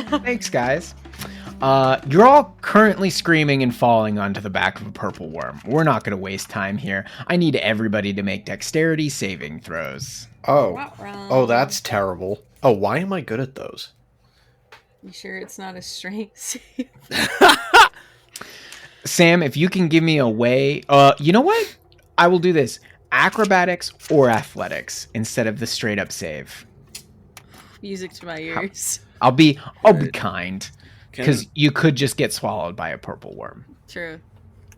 Thanks, guys. You're all currently screaming and falling onto the back of a purple worm. We're not going to waste time here. I need everybody to make dexterity saving throws. Oh, that's terrible. Oh, why am I good at those? You sure it's not a strength save? Sam, if you can give me a way... you know what? I will do this. Acrobatics or athletics instead of the straight up save. Music to my ears. I'll be kind. Because you could just get swallowed by a purple worm. True.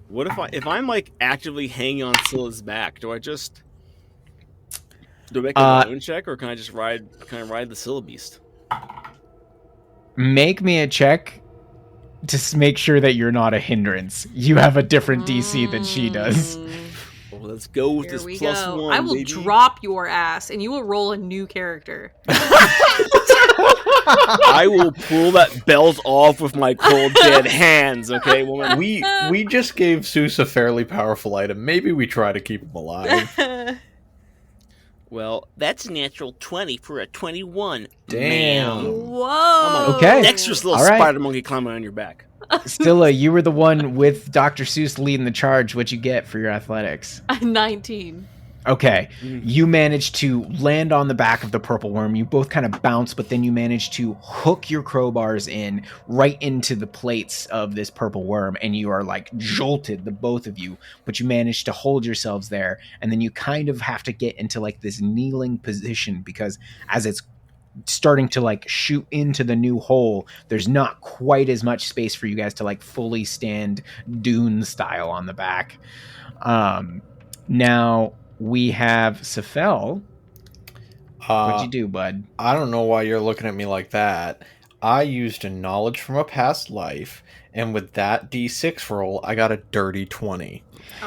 What if I'm like actively hanging on Scylla's back? Do I make a balloon check, or can I just ride the Scylla beast? Make me a check to make sure that you're not a hindrance. You have a different DC than she does. Well, let's go with Here this we plus go. one. I will baby. drop your ass, and you will roll a new character. I will pull that belt off with my cold dead hands. Okay, woman. We just gave Seuss a fairly powerful item. Maybe we try to keep him alive. Well, that's a natural 20 for a 21. Damn. Whoa. Okay. Dexterous little All right. spider monkey climbing on your back. Scylla, you were the one with Dr. Seuss leading the charge. What'd you get for your athletics? 19. Okay. You managed to land on the back of the purple worm. You both kind of bounce, but then you managed to hook your crowbars in right into the plates of this purple worm, and you are like jolted, the both of you, but you managed to hold yourselves there, and then you kind of have to get into like this kneeling position because as it's starting to like shoot into the new hole, there's not quite as much space for you guys to like fully stand Dune style on the back. Now we have Sephel. What'd you do, bud? I don't know why you're looking at me like that. I used a knowledge from a past life, and with that D6 roll, I got a dirty 20.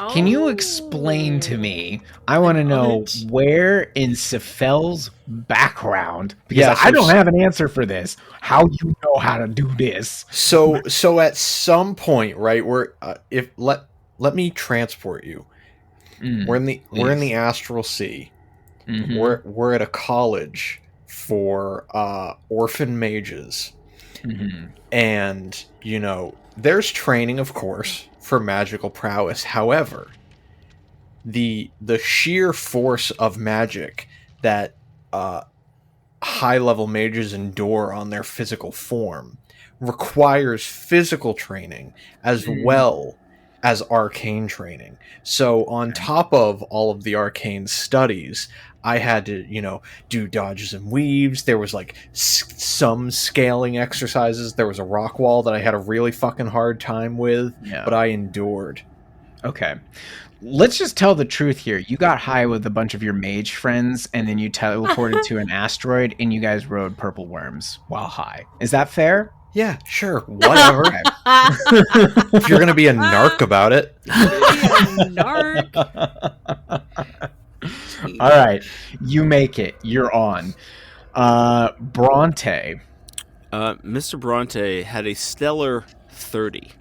Can you explain to me? I want to know where in Sephel's background, because I don't have an answer for this, how you know how to do this. So at some point, right, where let me transport you. We're in the astral sea. Mm-hmm. We're at a college for orphan mages. Mm-hmm. And there's training, of course, for magical prowess. However, the sheer force of magic that high level mages endure on their physical form requires physical training as well as arcane training. So on top of all of the arcane studies, I had to, do dodges and weaves. There was like some scaling exercises. There was a rock wall that I had a really fucking hard time with, but I endured. Okay. Let's just tell the truth here. You got high with a bunch of your mage friends, and then you teleported to an asteroid, and you guys rode purple worms while high. Is that fair? Yeah, sure. Whatever. If you're going to be a narc about it. All right. You make it. You're on. Bronte. Mr. Bronte had a stellar 30.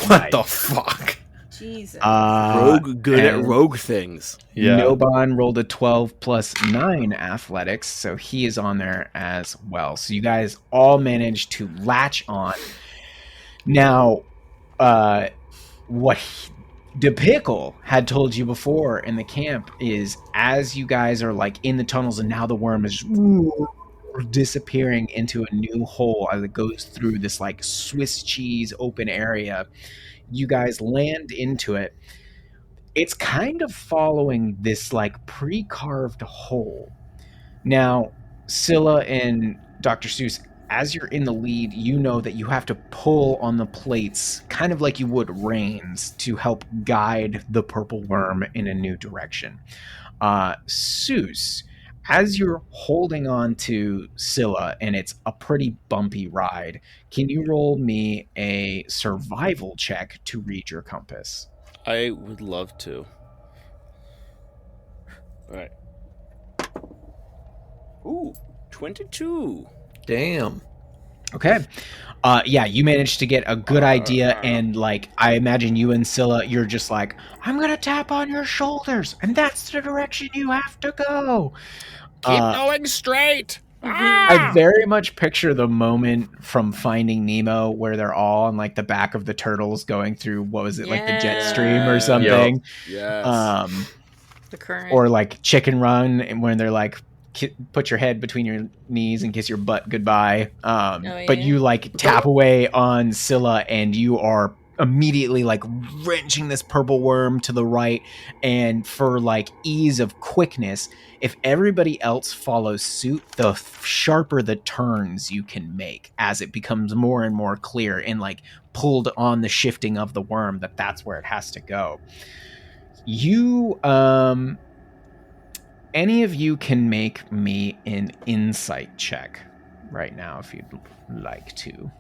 What the fuck? Jesus. Rogue good at rogue things. Yeah. Noban rolled a 12 plus 9 athletics, so he is on there as well. So you guys all managed to latch on. Now, what DePickle had told you before in the camp is as you guys are like in the tunnels and now the worm is disappearing into a new hole as it goes through this like Swiss cheese open area, you guys land into it. It's kind of following this like pre-carved hole. Now, Scylla and Dr. Seuss, as you're in the lead, you know that you have to pull on the plates, kind of like you would reins, to help guide the purple worm in a new direction. Seuss, as you're holding on to Scylla, and it's a pretty bumpy ride, can you roll me a survival check to read your compass? I would love to. All right. Ooh, 22. Damn. Okay. Yeah, you managed to get a good idea, and like I imagine you and Scylla, you're just like, I'm gonna tap on your shoulders, and that's the direction you have to go. Keep going straight. I very much picture the moment from Finding Nemo where they're all on like the back of the turtles going through, what was it, like the jet stream or something? Yes. The current. Or like Chicken Run, and when they're like, put your head between your knees and kiss your butt goodbye. But you like tap away on Scylla, and you are immediately like wrenching this purple worm to the right. And for like ease of quickness, if everybody else follows suit, the sharper the turns you can make as it becomes more and more clear and like pulled on the shifting of the worm that's where it has to go. You any of you can make me an insight check right now if you'd like to.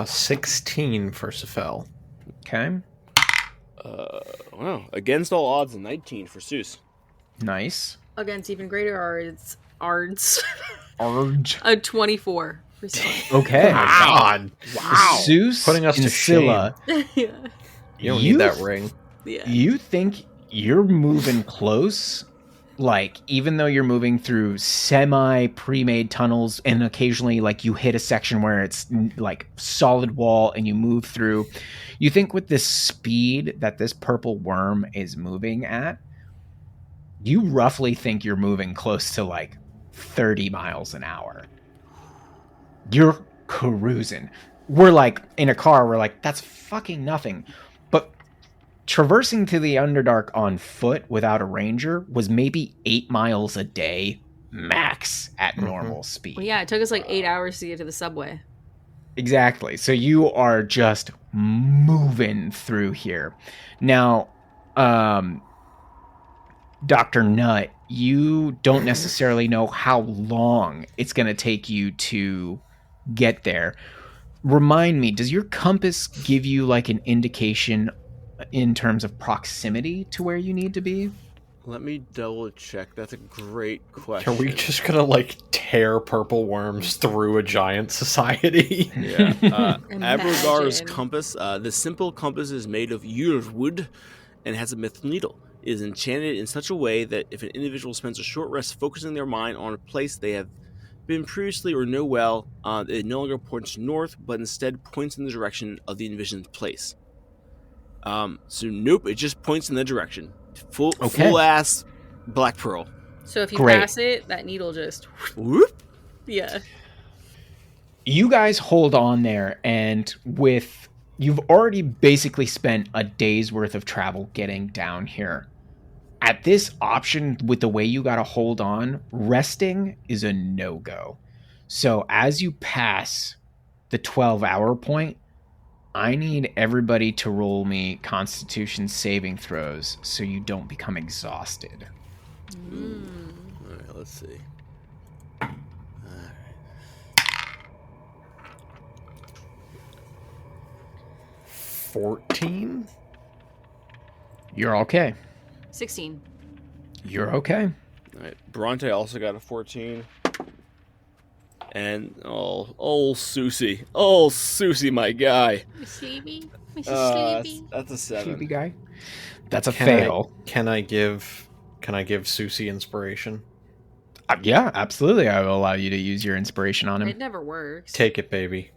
16 for Sephel. Okay. Wow. Against all odds, a 19 for Seuss. Nice. Against even greater odds. Arge. A 24. Okay. Oh my god. Wow. Seuss Putting us and to Scylla. Yeah. You don't need that ring. Yeah. You think you're moving close, like even though you're moving through semi pre-made tunnels and occasionally like you hit a section where it's like solid wall and you move through, you think with this speed that this purple worm is moving at, you roughly think you're moving close to like 30 miles an hour. You're cruising. We're like in a car, we're like, that's fucking nothing. But traversing to the Underdark on foot without a ranger was maybe 8 miles a day max at normal speed. Well, yeah, it took us like 8 hours to get to the subway. Exactly. So you are just moving through here. Now, Dr. Nut, you don't necessarily know how long it's going to take you to get there. Remind me, does your compass give you like an indication in terms of proximity to where you need to be? Let me double check. That's a great question. Are we just gonna like tear purple worms through a giant society? Yeah. Abragar's Imagine. compass. The simple compass is made of wood and has a mythical needle. It is enchanted in such a way that if an individual spends a short rest focusing their mind on a place they have been previously or know well, it no longer points north, but instead points in the direction of the envisioned place. So nope, it just points in the direction. Full ass black pearl. So if you Great. pass it, that needle just... Whoop. Yeah. You guys hold on there, and you've already basically spent a day's worth of travel getting down here. At this option, with the way you got to hold on, resting is a no-go. So as you pass the 12-hour point, I need everybody to roll me Constitution saving throws so you don't become exhausted. All right, let's see. 14? You're okay. 16. You're okay. All right. Bronte also got a 14. And old Susie, my guy. Sleepy? That's a 7. Sleepy guy. That's a fail. Can I give Susie inspiration? Yeah, absolutely. I will allow you to use your inspiration on him. It never works. Take it, baby.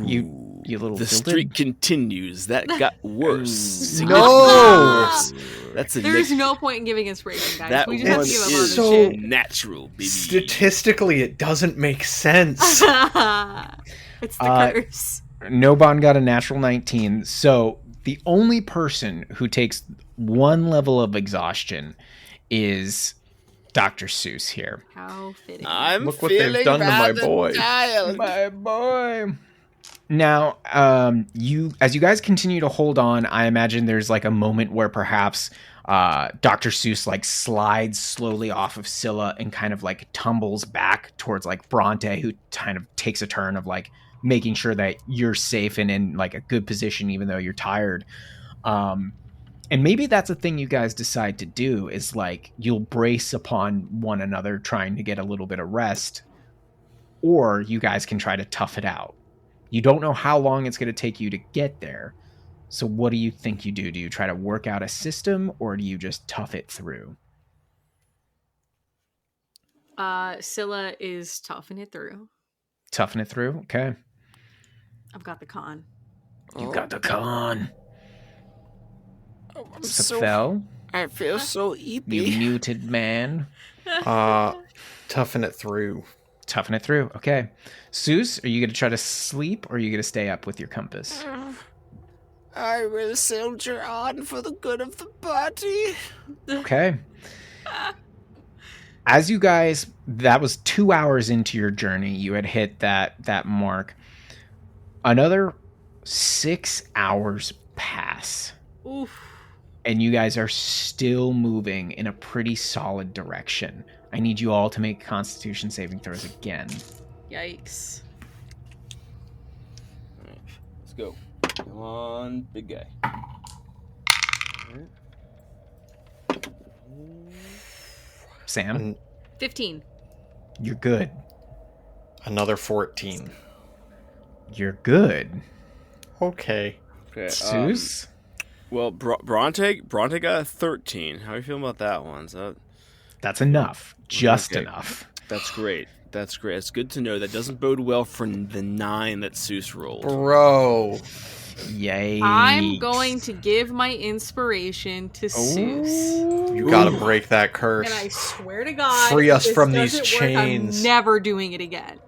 you little. The streak continues. That got worse. No! That's a There's no point in giving inspiration, guys. That We just have one to give up is on so the natural, baby. Statistically, it doesn't make sense. shit. It's the curse. Nobon got a natural 19. So the only person who takes one level of exhaustion is Dr. Seuss here. How fitting. I'm Look what they've done to my boy. My boy. Now, as you guys continue to hold on, I imagine there's like a moment where perhaps Dr. Seuss like slides slowly off of Scylla and kind of like tumbles back towards like Bronte, who kind of takes a turn of like making sure that you're safe and in like a good position, even though you're tired. And maybe that's a thing you guys decide to do, is like you'll brace upon one another trying to get a little bit of rest, or you guys can try to tough it out. You don't know how long it's going to take you to get there. So what do you think you do? Do you try to work out a system, or do you just tough it through? Scylla is toughing it through. Toughen it through. Okay. I've got the con. You got the con. Oh, I'm Sephel, I feel so eepy. you muted man. Toughen it through. Toughen it through. Okay. Seuss, are you going to try to sleep or are you going to stay up with your compass? I will soldier on for the good of the party. Okay. As you guys, that was 2 hours into your journey. You had hit that mark. Another 6 hours pass. Oof. And you guys are still moving in a pretty solid direction. I need you all to make Constitution saving throws again. Yikes. All right, let's go. Come on, big guy. Sam, 15. you're good. Another 14. You're good. Okay. Okay. Seuss? Well, Bronte got a 13. How are you feeling about that one? That's enough. Just Okay. enough. That's great. That's great. It's good to know. That doesn't bode well for the 9 that Seuss rolled. Bro. Yay. I'm going to give my inspiration to Seuss. You gotta break that curse. And I swear to God, Free us if this from these doesn't work, chains. I'm never doing it again.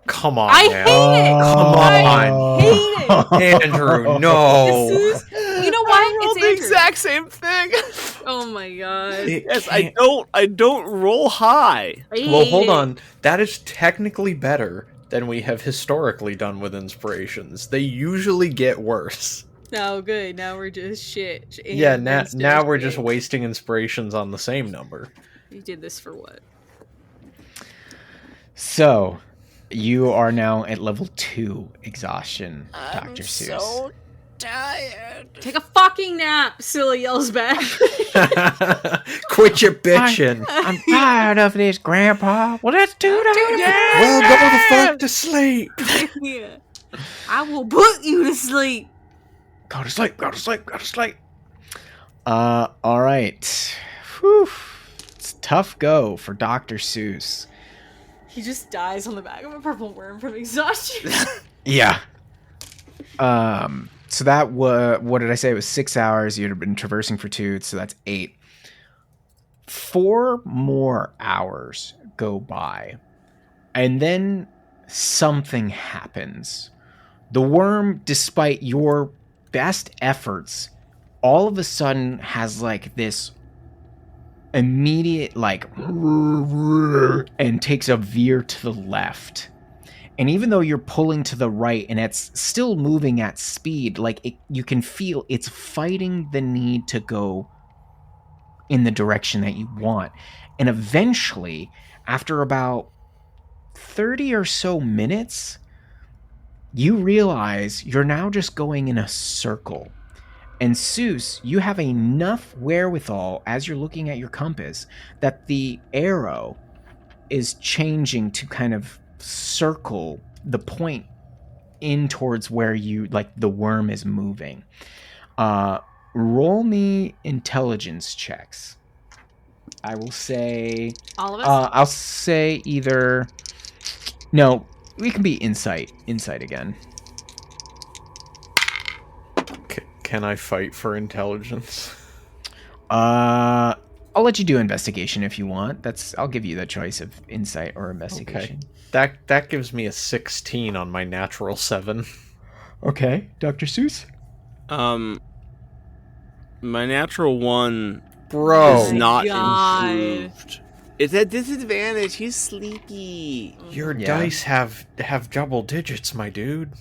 Come on, I man. hate it. Come I on. hate it. Andrew, no. Seuss, you know what? rolled It's the Andrew. exact same thing. Oh my God. Yes, I don't roll high. Well, hold hate it. on. That is technically better than we have historically done with inspirations. They usually get worse. No, good. Now we're just shit. Yeah, That's now we're just shit. wasting inspirations on the same number. You did this for what? So, you are now at level 2 exhaustion, Dr. Seuss. So tired. Take a fucking nap, Scylla yells back. Quit your bitching. I'm tired of this, Grandpa. Well, let's do that. Well, go the fuck to sleep. Yeah. I will put you to sleep. Go to sleep, go to sleep, go to sleep. All right. Whew. It's a tough go for Dr. Seuss. He just dies on the back of a purple worm from exhaustion. Yeah. So that was, what did I say? It was 6 hours. You'd have been traversing for 2, so that's 8. 4 more hours go by. And then something happens. The worm, despite your best efforts, all of a sudden has like this immediate like and takes a veer to the left. And even though you're pulling to the right and it's still moving at speed, like you can feel it's fighting the need to go in the direction that you want. And eventually, after about 30 or so minutes, you realize you're now just going in a circle. And Seuss, you have enough wherewithal as you're looking at your compass that the arrow is changing to kind of circle the point in towards where you, like, the worm is moving. Roll me intelligence checks. I will say... All of us? I'll say either... No, we can be insight. Insight again. Can I fight for intelligence? I'll let you do investigation if you want. I'll give you the choice of insight or investigation. Okay. That gives me a 16 on my natural 7. Okay, Dr. Seuss. My natural 1 Bro, is not God. improved. It's at disadvantage. He's sleepy. your Yeah. dice have double digits, my dude.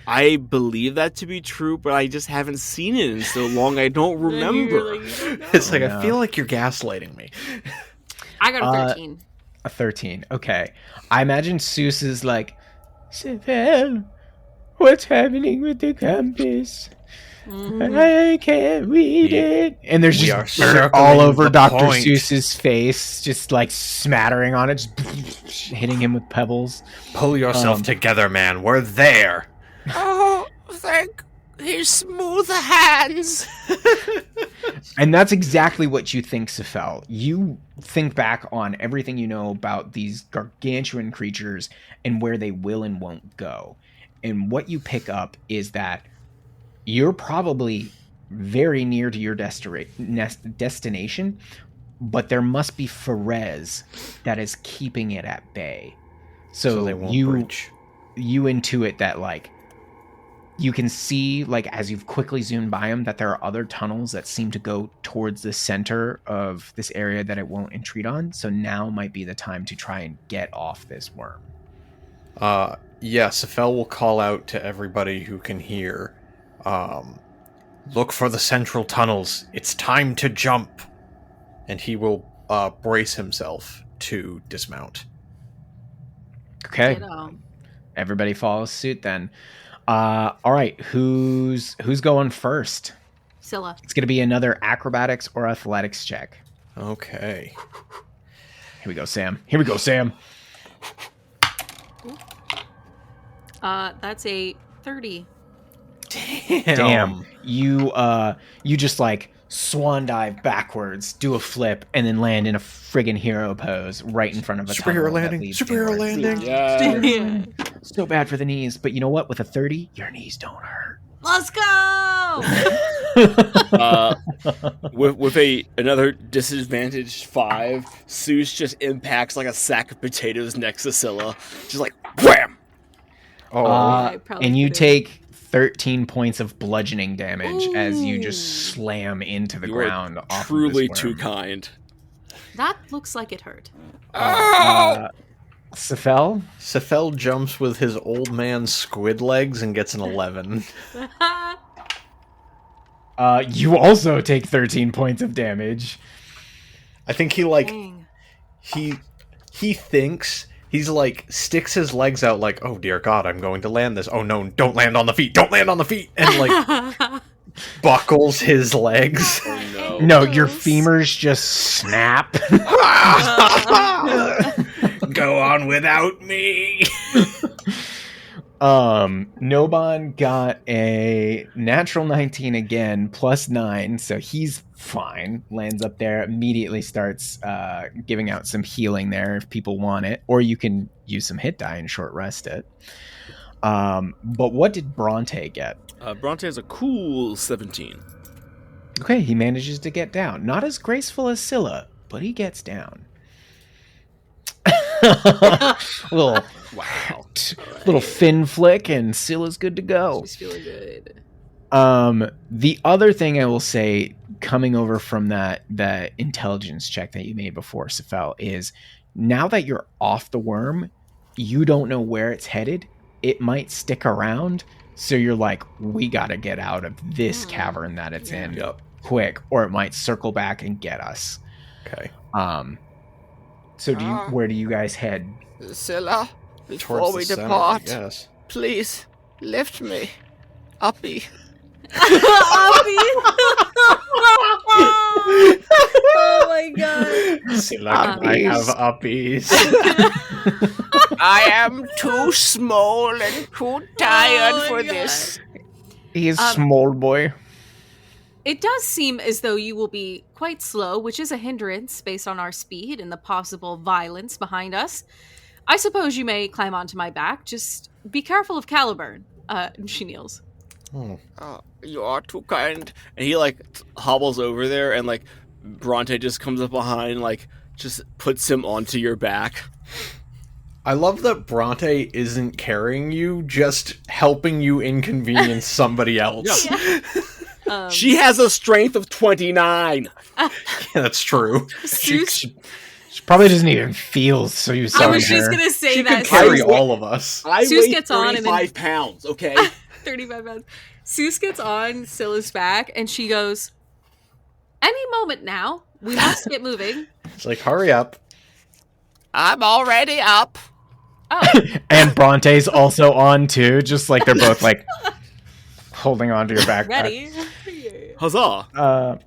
I believe that to be true, but I just haven't seen it in so long. I don't remember. It's like, no. I feel like you're gaslighting me. I got a 13. A 13. Okay. I imagine Seuss is like, Sephel, what's happening with the compass? I can't read it. And there's We just are dirt all circling over the Dr. point. Seuss's face, just like smattering on it, just hitting him with pebbles. Pull yourself together, man. We're there. Oh, thank his smooth hands. And that's exactly what you think, Sephel. You think back on everything you know about these gargantuan creatures and where they will and won't go. And what you pick up is that you're probably very near to your destination, but there must be Ferez that is keeping it at bay. So they won't breach. You intuit that, like, you can see, like, as you've quickly zoomed by them, that there are other tunnels that seem to go towards the center of this area that it won't intrude on. So now might be the time to try and get off this worm. Yeah, Sephel will call out to everybody who can hear. Look for the central tunnels. It's time to jump. And he will brace himself to dismount. Okay. Everybody follows suit then. All right, who's going first? Scylla. It's going to be another acrobatics or athletics check. Okay. Here we go, Sam. That's a 30. Damn. You just like swan dive backwards, do a flip, and then land in a friggin' hero pose right in front of a superhero landing. Superhero landing. Yeah. So bad for the knees, but you know what? With a 30, your knees don't hurt. Let's go! With another disadvantaged 5, Seuss just impacts like a sack of potatoes next to Scylla. Just like, wham! And you take 13 points of bludgeoning damage as you just slam into the ground. Off Truly of this too worm. kind. That looks like it hurt. Sephel? Sephel jumps with his old man squid legs and gets an 11. You also take 13 points of damage. I think he Dang. he thinks he's like sticks his legs out like, oh dear God, I'm going to land this. Oh no, don't land on the feet, and like buckles his legs. Oh No, your femurs just snap. Go on without me. Nobon got a natural 19 again, plus 9, so he's fine. Lands up there, immediately starts giving out some healing there if people want it, or you can use some hit die and short rest it. But what did Bronte get? Bronte has a cool 17. Okay, he manages to get down. Not as graceful as Scylla, but he gets down. little little fin flick, and Scylla's good to go. She's feeling good. The other thing I will say, coming over from that intelligence check that you made before, Sephel, is now that you're off the worm, you don't know where it's headed. It might stick around, so you're like, we gotta get out of this cavern that it's in quick, or it might circle back and get us. Okay. So where do you guys head? Scylla, before Towards we the center, depart, yes. please lift me. Uppy. Oh my god. Scylla, I have uppies. I am too small and too tired for this. He is small boy. It does seem as though you will be quite slow, which is a hindrance based on our speed and the possible violence behind us. I suppose you may climb onto my back. Just be careful of Caliburn. And she kneels. Oh. You are too kind. And he like hobbles over there, and like Bronte just comes up behind, like just puts him onto your back. I love that Bronte isn't carrying you, just helping you inconvenience somebody else. Yeah. She has a strength of 29. Yeah, that's true. Seuss, She probably doesn't even feel so you saw I was her. just going to say She that. could carry Seuss- all of us. I Seuss weigh gets on and then- 35 pounds, okay? 35 pounds. Seuss gets on Scylla's back and she goes, any moment now, we must get moving. It's like, hurry up. I'm already up. Oh, And Bronte's also on too, just like they're both like holding onto your backpack. ready. Huzzah!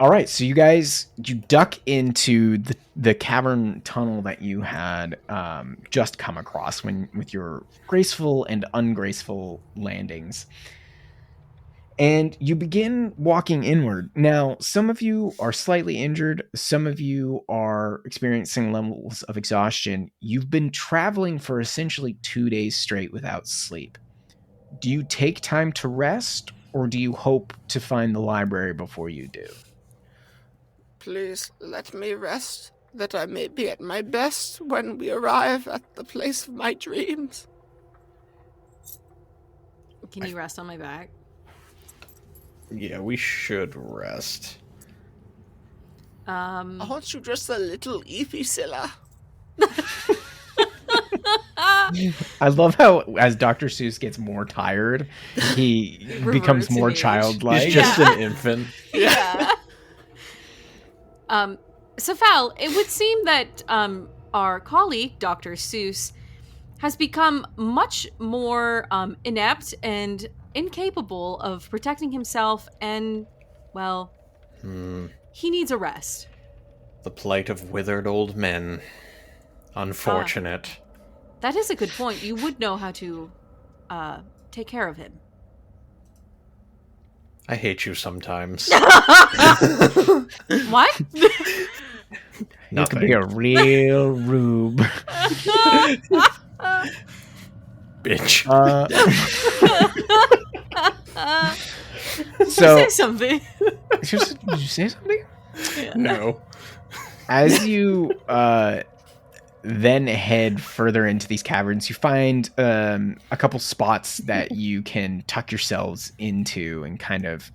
All right, so you guys, you duck into the cavern tunnel that you had just come across with your graceful and ungraceful landings. And you begin walking inward. Now, some of you are slightly injured. Some of you are experiencing levels of exhaustion. You've been traveling for essentially 2 days straight without sleep. Do you take time to rest, or do you hope to find the library before you do? Please let me rest, that I may be at my best when we arrive at the place of my dreams. Can you rest on my back? Yeah, we should rest. Aren't you just a little eepy, Scylla? I love how as Dr. Seuss gets more tired, he becomes more in age. childlike. He's just an infant. Yeah. Sephel, it would seem that our colleague, Dr. Seuss, has become much more inept and incapable of protecting himself, and, well, he needs a rest. The plight of withered old men. Unfortunate. That is a good point. You would know how to take care of him. I hate you sometimes. What? You could be a real rube. Bitch. So, say something. Did you say something? Yeah. No. As you then head further into these caverns, you find a couple spots that you can tuck yourselves into and kind of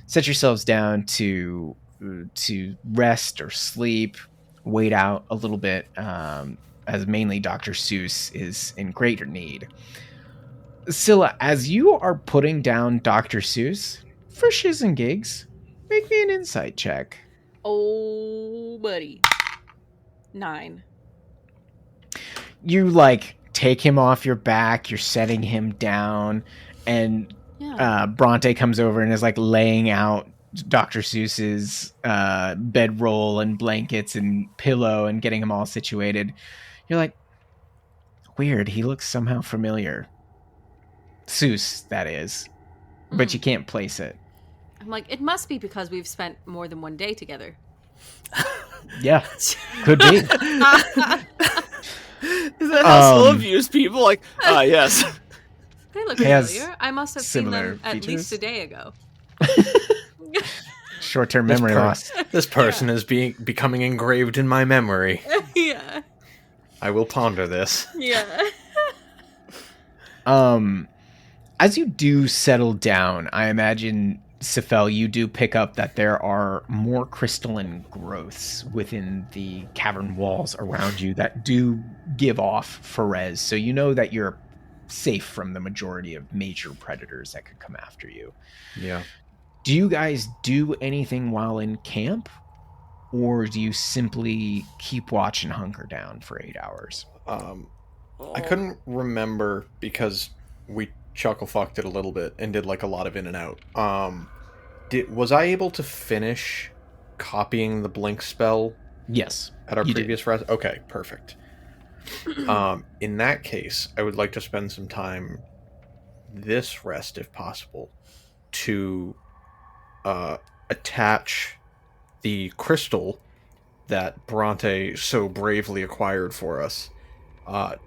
set yourselves down to rest or sleep, wait out a little bit, as mainly Dr. Seuss is in greater need. Scylla, as you are putting down Dr. Seuss, for shiz and gigs, make me an insight check. Oh, buddy. 9. You take him off your back, you're setting him down, and Bronte comes over and is laying out Dr. Seuss's bedroll and blankets and pillow and getting him all situated. You're like, weird, he looks somehow familiar. Seuss, that is. But you can't place it. I'm like, it must be because we've spent more than one day together. Yeah, could be. Is that how Scylla views people? Yes. They look Has familiar. I must have seen similar them at features. least a day ago. Short-term memory loss. This person is becoming engraved in my memory. Yeah. I will ponder this. Yeah. As you do settle down, I imagine, Sephel, you do pick up that there are more crystalline growths within the cavern walls around you that do give off Ferez, so you know that you're safe from the majority of major predators that could come after you. Yeah. Do you guys do anything while in camp, or do you simply keep watch and hunker down for 8 hours? I couldn't remember because we chuckle fucked it a little bit and did a lot of in and out. Was I able to finish copying the blink spell? Yes. At our previous rest? Okay, perfect. In that case, I would like to spend some time this rest, if possible, to attach the crystal that Bronte so bravely acquired for us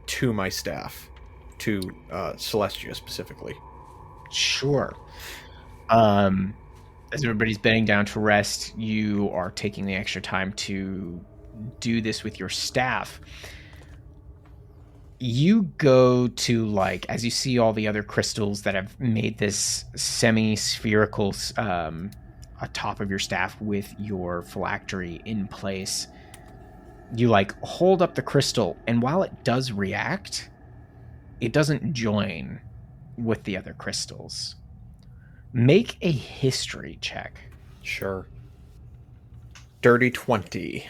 to my staff, to Celestia specifically. Sure. As everybody's bedding down to rest, you are taking the extra time to do this with your staff. You go to, as you see all the other crystals that have made this semi-spherical atop of your staff with your phylactery in place, you hold up the crystal, and while it does react, it doesn't join with the other crystals. Make a history check. Sure. Dirty 20.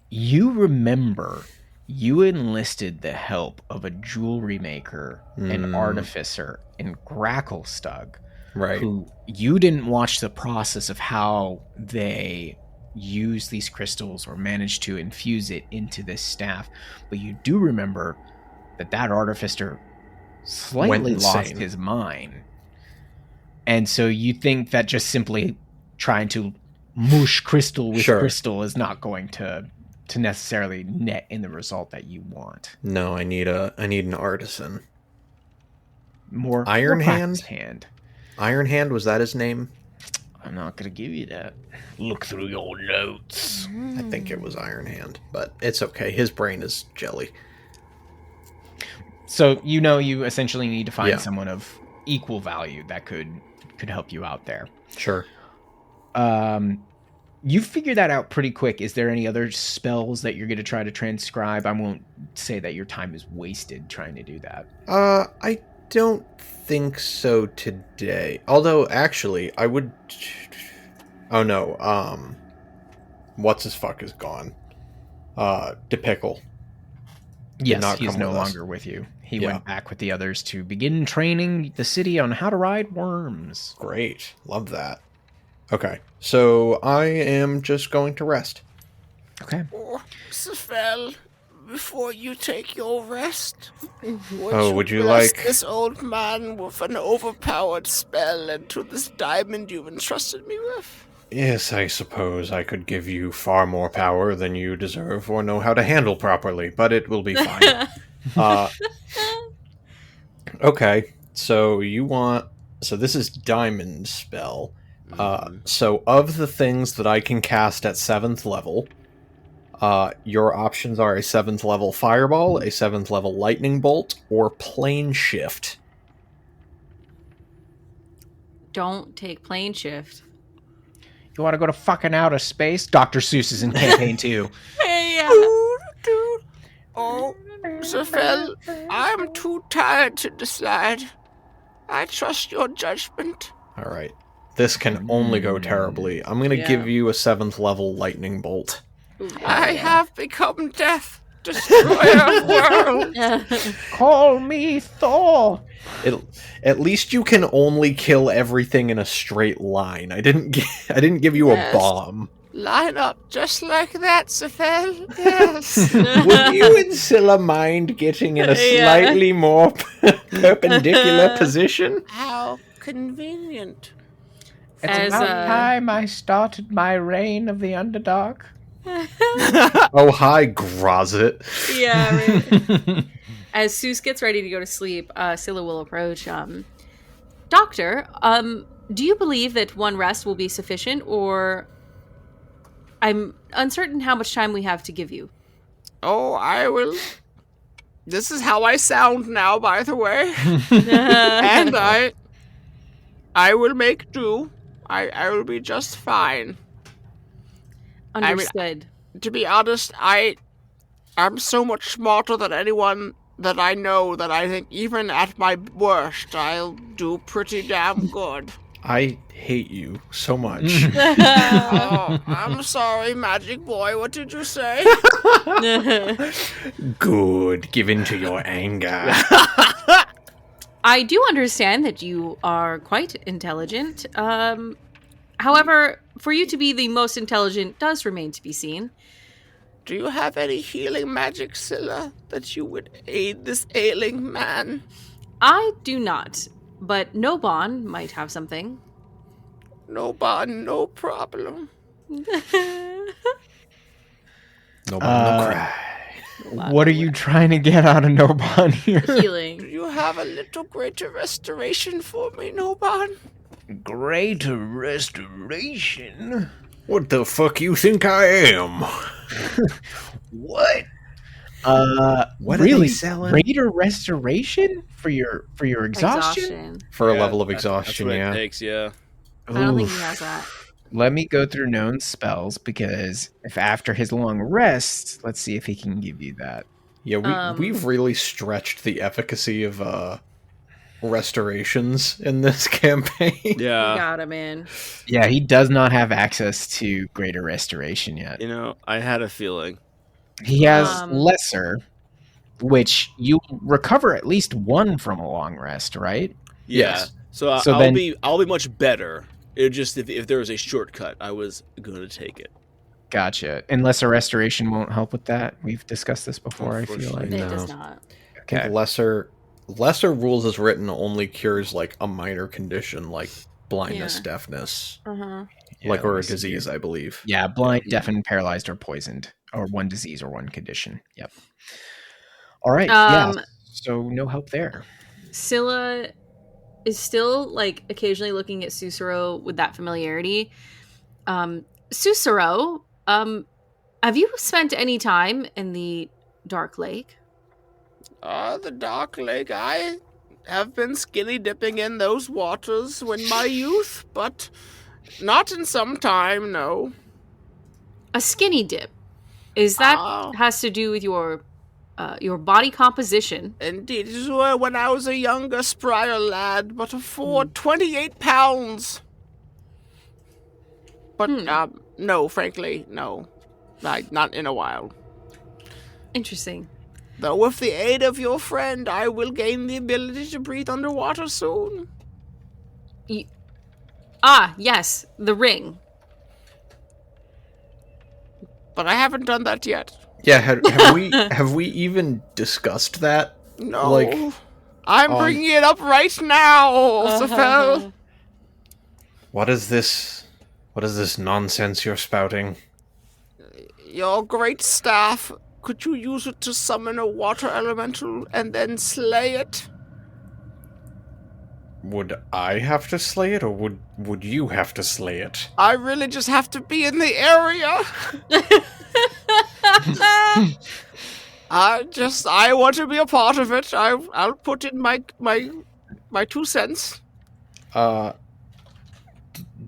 You remember you enlisted the help of a jewelry maker, an artificer, and Gracklestug, right? Who you didn't watch the process of how they use these crystals or manage to infuse it into this staff, but you do remember that artificer slightly lost his mind. And so you think that just simply trying to mush crystal with crystal is not going to necessarily net in the result that you want. No, I need an artisan. More Iron Hand. Iron Hand, was that his name? I'm not going to give you that. Look through your notes. I think it was Iron Hand, but it's okay. His brain is jelly. So you essentially need to find someone of equal value that could help you out there. Sure. You figure that out pretty quick. Is there any other spells that you're going to try to transcribe? I won't say that your time is wasted trying to do that. I don't think so today. Although, actually, I would... Oh, no. What's-his-fuck is gone. DePickle. Yes, he's no longer with you. He went back with the others to begin training the city on how to ride worms. Great. Love that. Okay. So, I am just going to rest. Okay. Oh, Sephel, before you take your rest, would you bless like this old man with an overpowered spell into this diamond you've entrusted me with? Yes, I suppose I could give you far more power than you deserve or know how to handle properly, but it will be fine. Okay, so so this is diamond spell. So of the things that I can cast at 7th level, your options are a 7th level fireball, a 7th level lightning bolt, or plane shift. Don't take plane shift. You want to go to fucking outer space? Dr. Seuss is in campaign 2. Hey, Oh, Sephel, I'm too tired to decide. I trust your judgment. Alright. This can only go terribly. I'm going to give you a 7th level lightning bolt. I have become death, destroyer of worlds. Call me Thor. At least you can only kill everything in a straight line. I didn't give you a bomb. Line up just like that, Sephel. Yes. Would you and Scylla mind getting in a slightly more perpendicular position? How convenient. It's about time I started my reign of the underdog. Oh, hi, Grozit. Yeah, right. As Seuss gets ready to go to sleep, Scylla will approach. Doctor, do you believe that one rest will be sufficient, or I'm uncertain how much time we have to give you? Oh, I will. This is how I sound now, by the way. And I will make do. I will be just fine. Understood. I mean, to be honest, I'm so much smarter than anyone that I know that I think even at my worst, I'll do pretty damn good. I hate you so much. Oh, I'm sorry, Magic Boy. What did you say? Good. Give in to your anger. I do understand that you are quite intelligent. However, for you to be the most intelligent does remain to be seen. Do you have any healing magic, Scylla, that you would aid this ailing man? I do not, but Nobon might have something. Nobon, no problem. No cry. What are you trying to get out of Nobon here? Healing. Do you have a little greater restoration for me, Nobon? Greater restoration? What the fuck you think I am? What? What are really? they selling? Greater restoration for your exhaustion? For a level of exhaustion, that's what yeah. it takes, yeah. I don't think he has that. Let me go through known spells, because if after his long rest, let's see if he can give you that. Yeah, we've really stretched the efficacy of restorations in this campaign. Yeah. We got him in. Yeah, he does not have access to greater restoration yet. You know, I had a feeling. He has lesser, which you recover at least one from a long rest, right? Yeah. Yes. So I'll be much better. It just if there was a shortcut, I was gonna take it. Gotcha. And lesser restoration won't help with that. We've discussed this before, I feel like. It No. does not. I think lesser rules as written only cures like a minor condition like blindness, deafness, Uh-huh. like or a disease, I believe. Yeah, blind, deafened, paralyzed, or poisoned, or one disease or one condition. Yep. All right. Yeah. So no help there. Scylla is still like occasionally looking at Sussaro with that familiarity. Sussaro, have you spent any time in the Dark Lake? The Dark Lake. I have been skinny dipping in those waters when my youth, but not in some time, no. A skinny dip. Is that has to do with your body composition? Indeed, it was when I was a younger, sprier lad, but for 28 pounds. But, no, frankly, no. Not in a while. Interesting. Though with the aid of your friend, I will gain the ability to breathe underwater soon. Yes, the ring. But I haven't done that yet. Yeah, have we even discussed that? No. I'm bringing it up right now, Sephel. What is this? What is this nonsense you're spouting? Your great staff. Could you use it to summon a water elemental and then slay it? Would I have to slay it, or would you have to slay it? I really just have to be in the area. I want to be a part of it. I'll put in my 2 cents.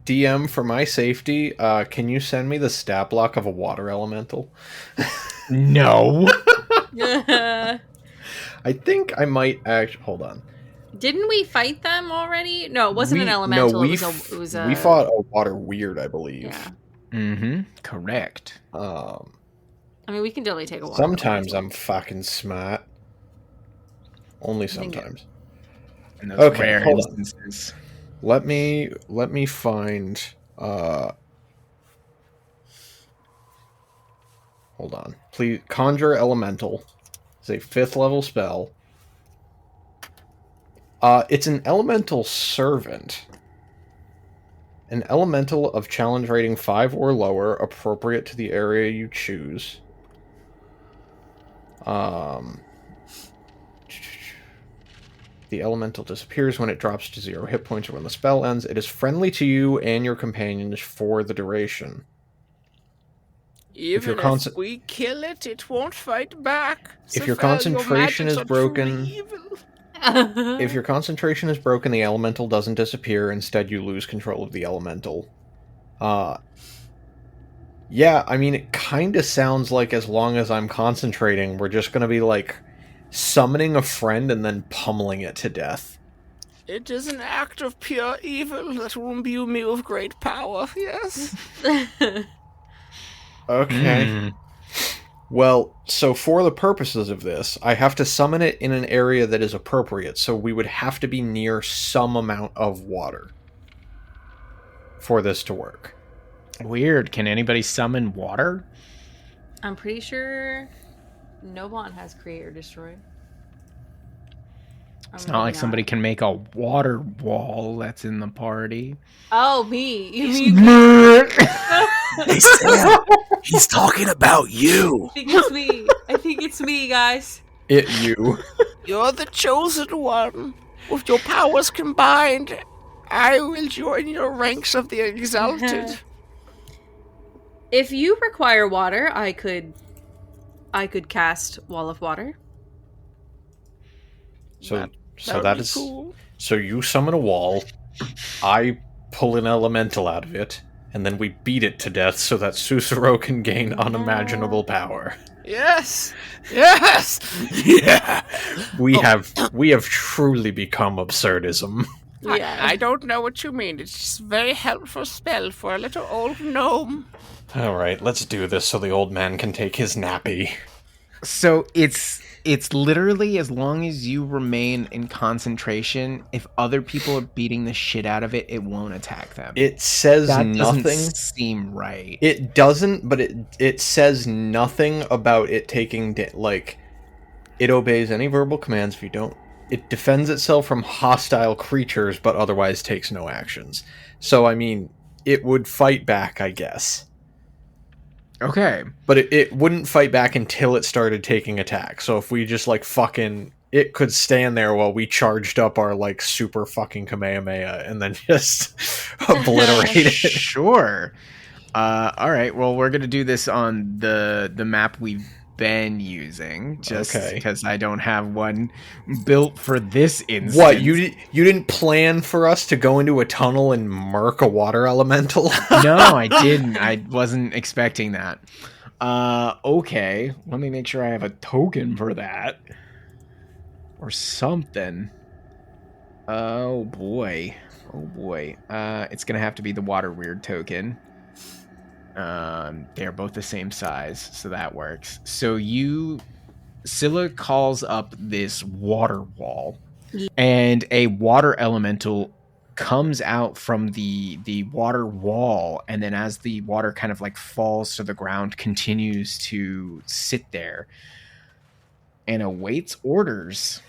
DM, for my safety, can you send me the stat block of a water elemental? No. I think I might actually... Hold on. Didn't we fight them already? No, it wasn't an elemental. No, we fought a water weird, I believe. Yeah. Mm-hmm. Correct. I mean, we can definitely take a water. Sometimes I'm fucking smart. Only sometimes. In those Okay, rare hold on. instances. Let me find hold on. Please, Conjure Elemental. It's a 5th level spell. It's an elemental servant. An elemental of challenge rating 5 or lower, appropriate to the area you choose. The elemental disappears when it drops to 0 hit points or when the spell ends. It is friendly to you and your companions for the duration. Even if we kill it, it won't fight back. If your concentration is broken... If your concentration is broken, the elemental doesn't disappear. Instead, you lose control of the elemental. Yeah, I mean, it kind of sounds like as long as I'm concentrating, we're just going to be, like, summoning a friend and then pummeling it to death. It is an act of pure evil that will imbue me with great power, yes. Okay. Well, so for the purposes of this, I have to summon it in an area that is appropriate, so we would have to be near some amount of water for this to work. Weird. Can anybody summon water? I'm pretty sure Nobon has Create or Destroy. It's not like somebody can make a water wall that's in the party. Oh, me. Hey, Sam, he's talking about you. I think it's me. I think it's me, guys. You. You're the chosen one. With your powers combined, I will join your ranks of the exalted. If you require water, I could cast Wall of Water. So that is cool. So you summon a wall, I pull an elemental out of it, and then we beat it to death so that Sussaro can gain unimaginable power. Yes! Yes! Yeah! We have truly become absurdism. Yeah. I don't know what you mean. It's just a very helpful spell for a little old gnome. Alright, let's do this so the old man can take his nappy. So it's literally as long as you remain in concentration, if other people are beating the shit out of it, it won't attack them. It says that nothing. Doesn't seem right. It doesn't, but it says nothing about it taking it obeys any verbal commands. If you don't it defends itself from hostile creatures, but otherwise takes no actions. So, I mean, it would fight back, I guess. Okay. But it wouldn't fight back until it started taking attacks. So if we just, like, fucking... It could stand there while we charged up our, like, super fucking Kamehameha and then just obliterate it. Sure. All right. Well, we're gonna do this on the map we've been using, just because I don't have one built for this instance. What, you didn't plan for us to go into a tunnel and murk a water elemental? No, I didn't. I wasn't expecting that. Okay. Let me make sure I have a token for that. Or something. Oh boy. It's gonna have to be the water weird token. They're both the same size, so that works. So Scylla calls up this water wall, and a water elemental comes out from the water wall, and then as the water kind of like falls to the ground, continues to sit there and awaits orders.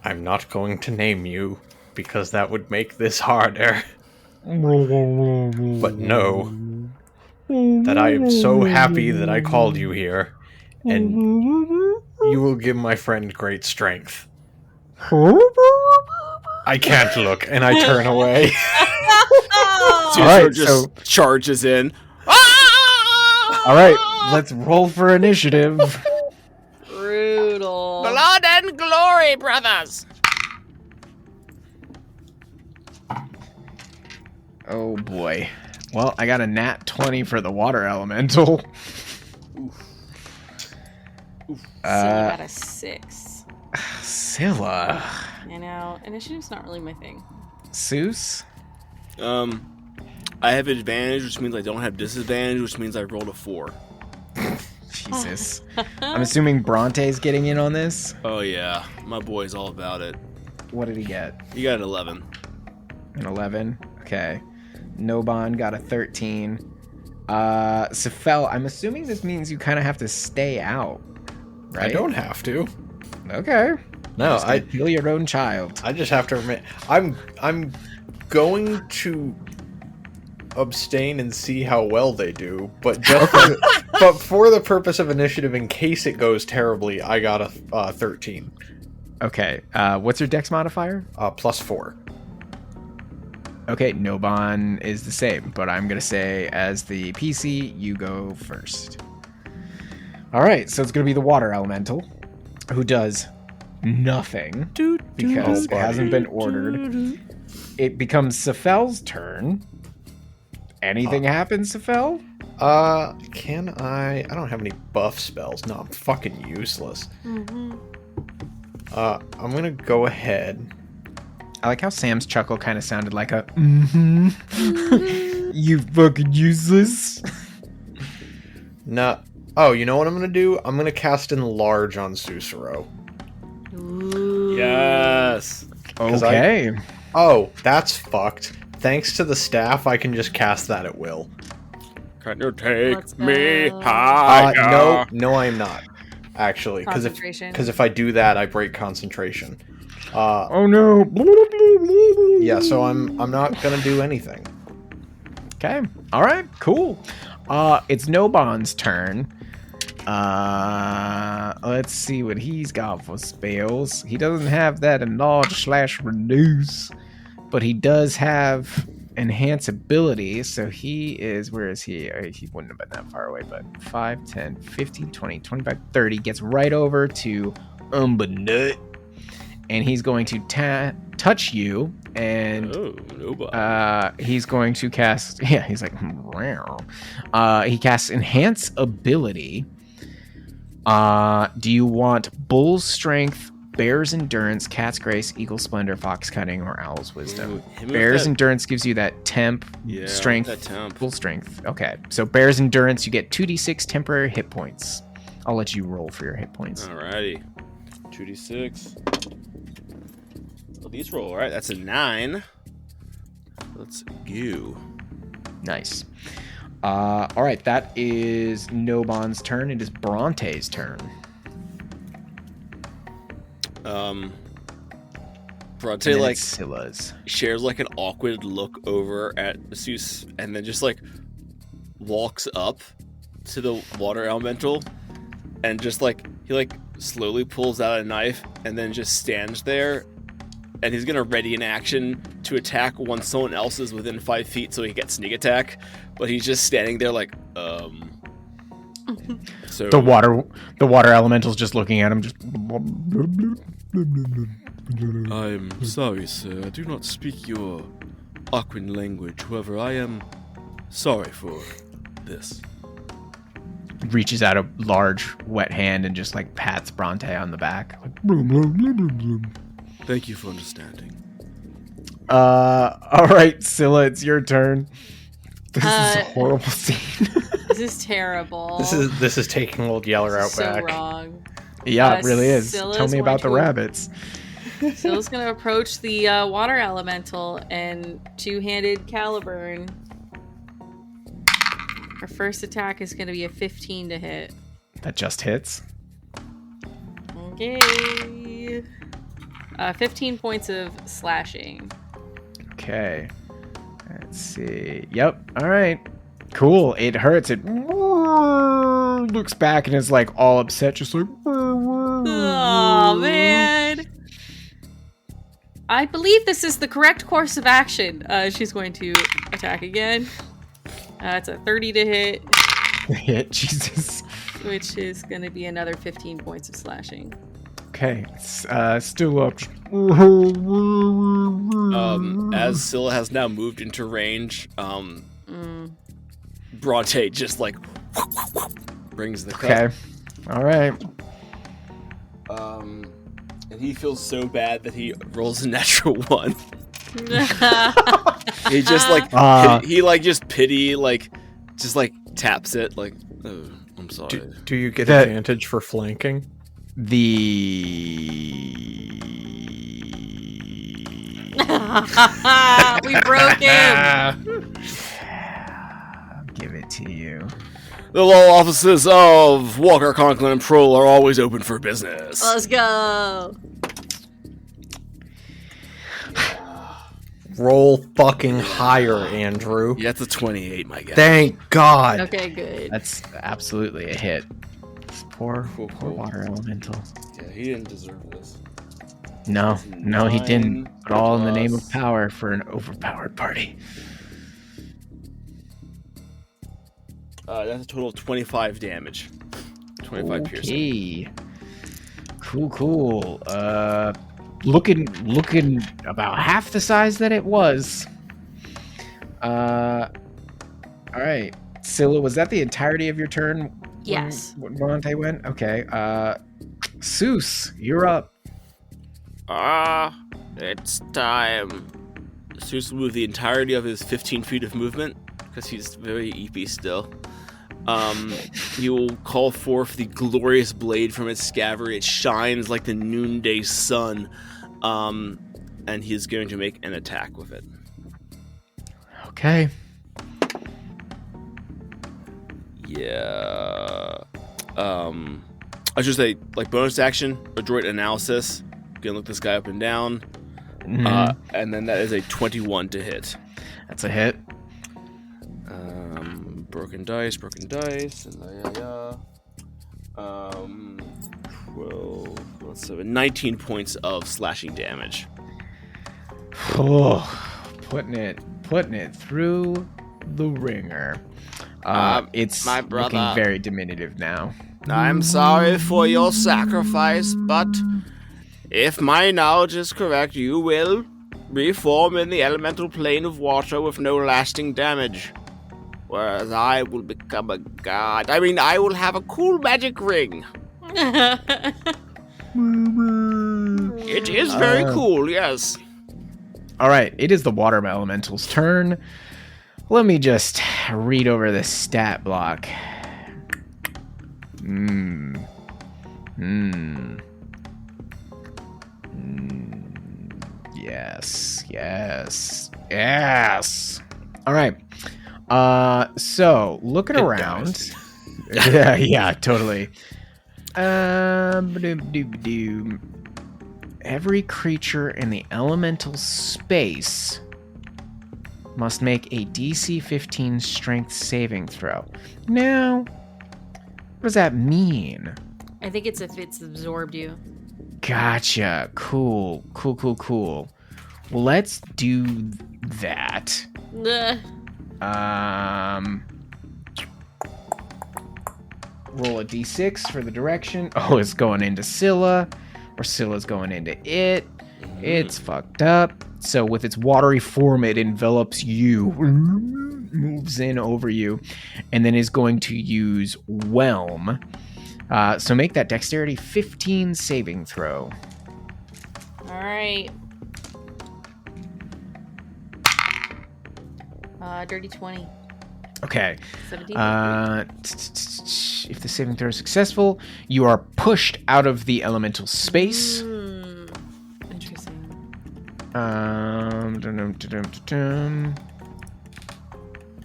I'm not going to name you, because that would make this harder. But know that I am so happy that I called you here, and you will give my friend great strength. I can't look, and I turn away. Sussaro just charges in. All right, let's roll for initiative. Brutal. Blood and glory, brothers. Oh boy. Well, I got a nat 20 for the water elemental. Scylla got a 6. Scylla. You know, initiative's not really my thing. Seuss? I have advantage, which means I don't have disadvantage, which means I rolled a 4. Jesus. I'm assuming Bronte's getting in on this? Oh yeah, my boy's all about it. What did he get? He got an 11. An 11? Okay. Noban got a 13. Sephel, I'm assuming this means you kind of have to stay out, right? I don't have to. Okay. No, I kill your own child. I just have to admit, I'm going to abstain and see how well they do, but just but for the purpose of initiative, in case it goes terribly, I got a 13. Okay. What's your dex modifier? +4. Okay, Noban is the same, but I'm going to say as the PC, you go first. All right, so it's going to be the water elemental, who does nothing because it hasn't been ordered. It becomes Sephel's turn. Anything happens, Sephel? Can I don't have any buff spells. No, I'm fucking useless. I'm going to go ahead. I like how Sam's chuckle kind of sounded like a you fucking useless. No. Oh, you know what I'm going to do? I'm going to cast Enlarge on Sussaro. Yes. Okay. Oh, that's fucked. Thanks to the staff, I can just cast that at will. Can you take Let's me go. higher? No, I'm not. Actually, because if I do that, I break concentration. Oh no. Yeah, so I'm not gonna do anything. Okay. All right. Cool. It's Noban's turn. Let's see what he's got for spells. He doesn't have that enlarge/reduce, but he does have enhance ability. So he is, where is he? He wouldn't have been that far away, but 5, 10, 15, 20, 25, 30 gets right over to Umbernut. And he's going to touch you, and he's going to cast. Yeah, he's like, he casts enhance ability. Do you want Bull's Strength, Bear's Endurance, Cat's Grace, Eagle Splendor, Fox Cunning, or Owl's Wisdom? Bear's Endurance gives you that temp, strength, that temp. Full Strength. Okay, so Bear's Endurance, you get 2d6 temporary hit points. I'll let you roll for your hit points. Alrighty. 2d6. Well, these roll, alright. That's a 9. Let's go. Nice. Alright, that is Noban's turn. It is Bronte's turn. Bronte like Scylla's. shares like an awkward look over at Zeus, and then just like walks up to the water elemental, and just like he like slowly pulls out a knife, and then just stands there, and he's gonna ready an action to attack once someone else is within 5 feet, so he gets sneak attack. But he's just standing there like, So The water elemental's just looking at him. Just. I'm sorry, sir. I do not speak your Aquan language. However, I am sorry for this. Reaches out a large wet hand and just like pats Bronte on the back. Thank you for understanding. All right, Scylla, it's your turn. This is a horrible scene. This is terrible. This is taking old Yeller out so back. Wrong. Yeah, it really is. Scylla's Tell me about the rabbits. Scylla's gonna approach the water elemental and two-handed Caliburn. Her first attack is gonna be a 15 to hit. That just hits. Okay. 15 points of slashing. Okay. Let's see. Yep. All right. Cool. It hurts. It looks back and is like all upset, just like. Oh man. I believe this is the correct course of action. She's going to attack again. It's a 30 to hit. Hit. Jesus. Which is going to be another 15 points of slashing. Okay. It's still up. As Scylla has now moved into range, Bronte just like brings the cup. Okay. All right. And he feels so bad that he rolls a natural 1. He just like he like just pity like just like taps it like, oh, I'm sorry. Do you get advantage for flanking? We broke him. I'll give it to you. The law offices of Walker, Conklin, and Proal are always open for business. Let's go. Roll fucking higher, Andrew. Yeah, it's a 28, my guy. Thank God. Okay, good. That's absolutely a hit. This poor water elemental. Yeah, he didn't deserve this. No, he didn't. 9 But all in the name of plus- power for an overpowered party. That's a total of 25 damage. 25 piercing. Okay. Cool. Looking about half the size that it was. All right. Scylla, was that the entirety of your turn? Yes. When Bronte went? Okay. Seuss, you're up. It's time. Zeus will move the entirety of his 15 feet of movement, because he's very eepy still. He will call forth the glorious blade from its scabbard. It shines like the noonday sun. And he's going to make an attack with it. Okay. Yeah. I should say, like, bonus action, adroit analysis. Gonna look this guy up and down. And then that is a 21 to hit. That's a hit. Broken dice, and 12, 7, 19 points of slashing damage. Oh, putting it through the ringer. It's my brother. looking very diminutive now. I'm sorry for your sacrifice, but if my knowledge is correct, you will reform in the elemental plane of water with no lasting damage. Whereas I will become a god. I mean, I will have a cool magic ring. It is very cool, yes. All right, it is the water elemental's turn. Let me just read over the stat block. Yes. All right. So looking around. Yeah, totally. every creature in the elemental space must make a DC 15 strength saving throw. Now, what does that mean? I think it's if it's absorbed you. Gotcha. Cool. Well, let's do that. Roll a d6 for the direction. Oh, it's going into Scylla, or Scylla's going into it. It's fucked up. So with its watery form, it envelops you, moves in over you, and then is going to use Whelm. So make that dexterity 15 saving throw. All right. Dirty 20. Okay. 17. If the saving throw is successful, you are pushed out of the elemental space. Interesting.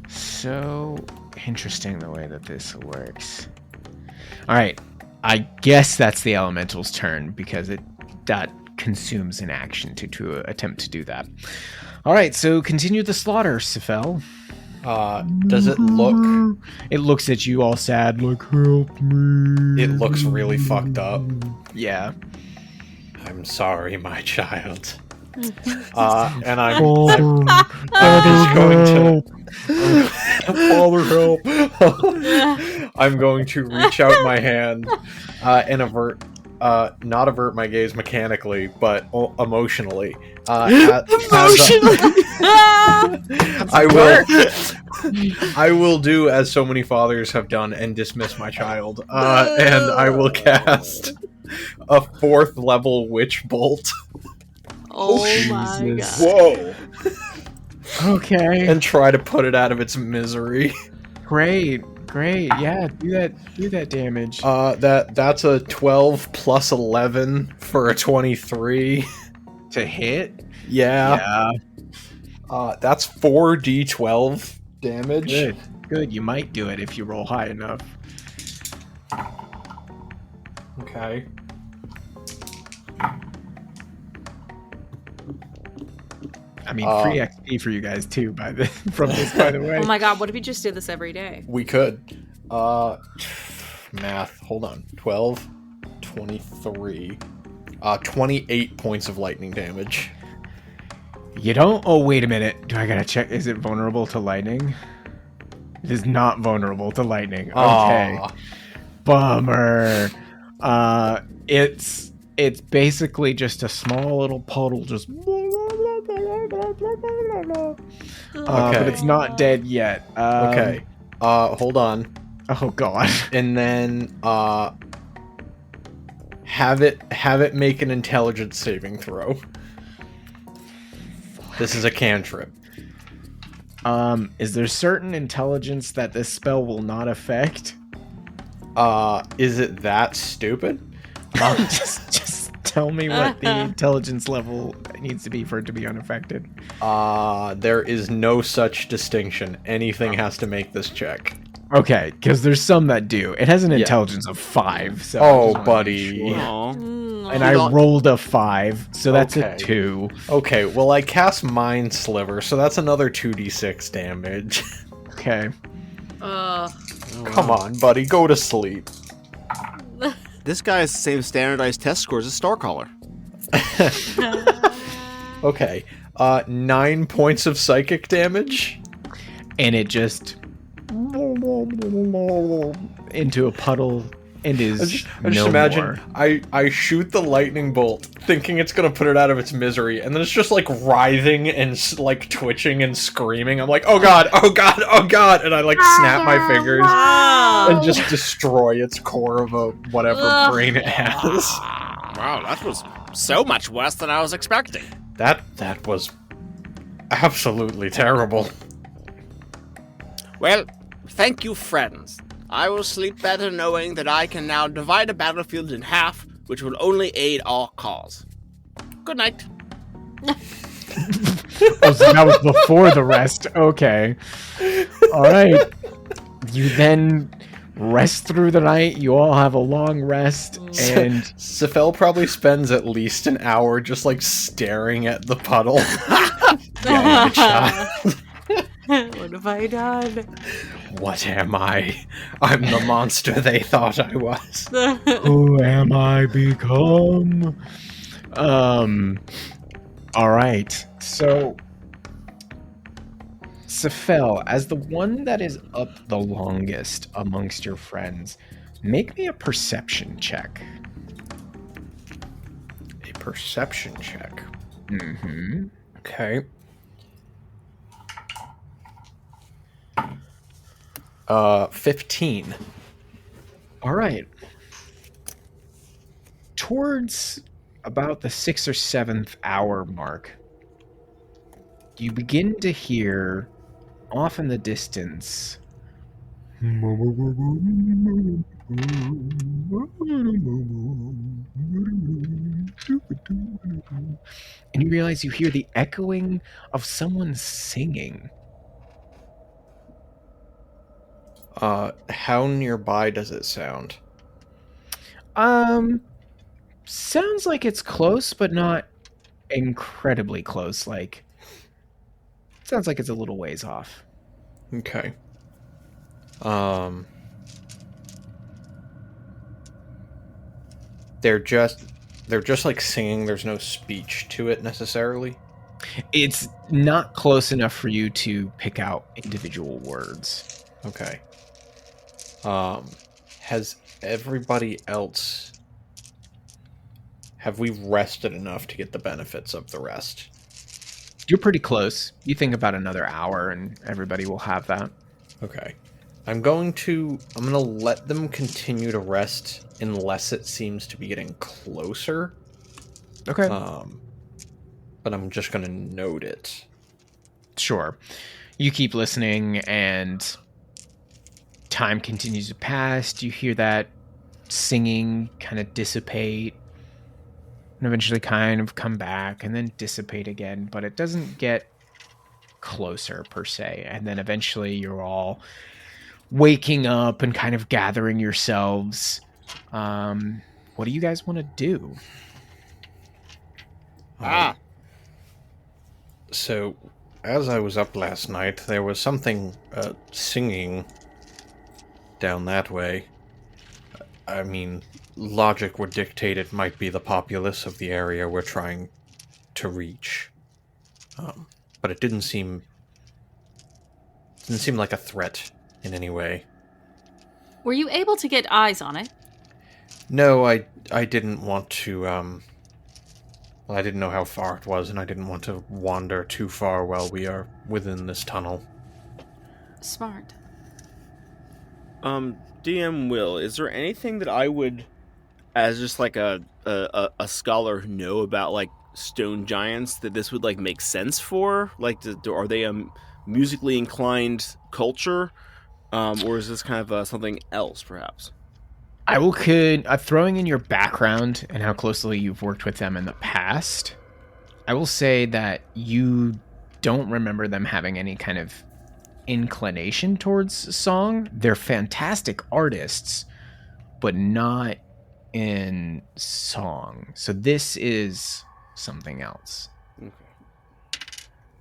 So interesting the way that this works. All right, I guess that's the elemental's turn because that consumes an action to attempt to do that. All right, so continue the slaughter, Sephel. Does it look... It looks at you all sad, like, help me. It looks really fucked up. Yeah. I'm sorry, my child. And I'm just going to... Father, help. I'm going to reach out my hand and avert... not avert my gaze mechanically, but emotionally. I will do as so many fathers have done and dismiss my child. And I will cast a 4th level witch bolt. Oh my god. Whoa. Okay. And try to put it out of its misery. Great. Yeah, do that damage. That's a 12 plus 11 for a 23. To hit? Yeah. That's 4d12 damage. Good. You might do it if you roll high enough. Okay. I mean, free XP for you guys too, from this, by the way. Oh my god, what if you just did this every day? We could. Math. Hold on. 12, 23, 28 points of lightning damage. You don't? Oh, wait a minute. Do I gotta check? Is it vulnerable to lightning? It is not vulnerable to lightning. Okay. Aww. Bummer. It's basically just a small little puddle, just. But it's not dead yet. Okay. Hold on. Oh god. And then have it make an intelligence saving throw. This is a cantrip. Is there certain intelligence that this spell will not affect? Is it that stupid? Just tell me what the intelligence level needs to be for it to be unaffected. There is no such distinction. Anything has to make this check. Okay, because there's some that do. It has an intelligence of 5. So oh, buddy. Sure. And I rolled a 5, so that's a 2. Okay, well I cast Mind Sliver, so that's another 2d6 damage. Okay. Come on, buddy, go to sleep. This guy has the same standardized test scores as Starcaller. Okay, 9 points of psychic damage. And it just into a puddle and is I just imagine I shoot the lightning bolt thinking it's gonna put it out of its misery, and then it's just like writhing and like twitching and screaming. I'm like, oh god, and I like snap my fingers and just destroy its core of whatever brain it has. Wow, that was so much worse than I was expecting. That was absolutely terrible. Well, thank you, friends. I will sleep better knowing that I can now divide a battlefield in half, which will only aid our cause. Good night. Oh, so that was before the rest. Okay. All right. You then rest through the night. You all have a long rest, and Sephel probably spends at least an hour just like staring at the puddle. Yeah, child. What have I done? What am I? I'm the monster they thought I was. who am I become? All right. So, Sephel, as the one that is up the longest amongst your friends, make me a perception check. A perception check. Mm-hmm. Okay. 15. All right. Towards about the 6th or 7th hour mark, you begin to hear off in the distance and you realize you hear the echoing of someone singing. How nearby does it sound? Sounds like it's close, but not incredibly close. Like, sounds like it's a little ways off. Okay. They're just like singing. There's no speech to it necessarily. It's not close enough for you to pick out individual words. Okay. Has everybody else... Have we rested enough to get the benefits of the rest? You're pretty close. You think about another hour and everybody will have that. Okay. I'm going to let them continue to rest unless it seems to be getting closer. Okay. But I'm just going to note it. Sure. You keep listening and time continues to pass. You hear that singing kind of dissipate and eventually kind of come back and then dissipate again, but it doesn't get closer per se. And then eventually you're all waking up and kind of gathering yourselves. What do you guys want to do? So, as I was up last night, there was something singing down that way. I mean, logic would dictate it might be the populace of the area we're trying to reach. But it didn't seem like a threat in any way. Were you able to get eyes on it? No, I didn't want to, well, I didn't know how far it was, and I didn't want to wander too far while we are within this tunnel. Smart. DM Will, is there anything that I would, as just like a scholar, know about like stone giants that this would like make sense for? Like, are they a musically inclined culture, or is this kind of something else, perhaps? I will throwing in your background and how closely you've worked with them in the past, I will say that you don't remember them having any kind of inclination towards song. They're fantastic artists, but not in song. So this is something else. Okay.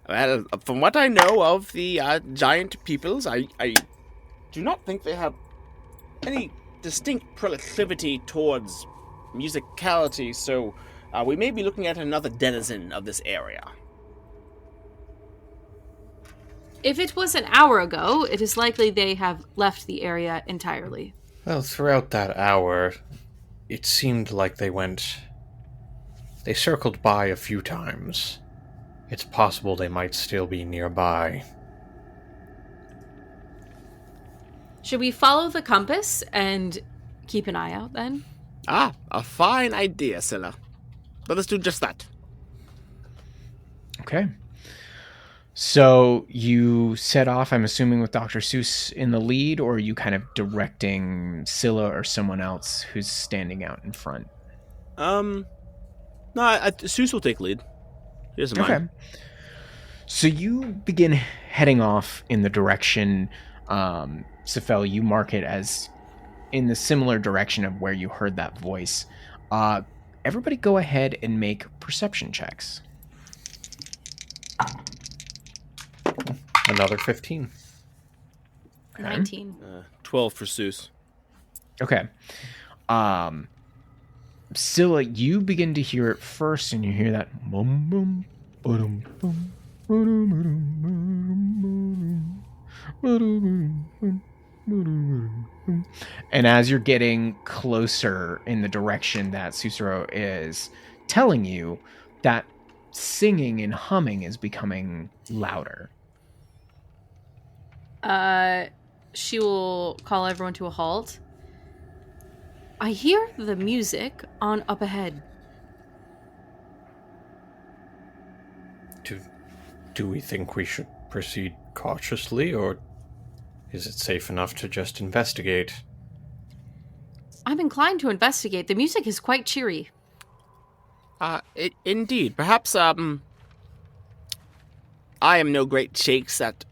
Well, from what I know of the giant peoples, I do not think they have any distinct proclivity towards musicality, so we may be looking at another denizen of this area. If it was an hour ago, it is likely they have left the area entirely. Well, throughout that hour, it seemed like they circled by a few times. It's possible they might still be nearby. Should we follow the compass and keep an eye out then? Ah, a fine idea, Scylla. Let us do just that. Okay. So you set off, I'm assuming, with Dr. Seuss in the lead, or are you kind of directing Scylla or someone else who's standing out in front? No, Seuss will take lead. He doesn't mind. So you begin heading off in the direction, Sephel, you mark it as in the similar direction of where you heard that voice. Everybody go ahead and make perception checks. Another 15. Okay. 19. 12 for Seuss. Okay. Scylla, you begin to hear it first, and you hear that bum bum ba-dum bum and as you're getting closer in the direction that Sussaro is telling you, that singing and humming is becoming louder. She will call everyone to a halt. I hear the music on up ahead. Do we think we should proceed cautiously, or is it safe enough to just investigate? I'm inclined to investigate. The music is quite cheery. Indeed. Perhaps, I am no great shakes at,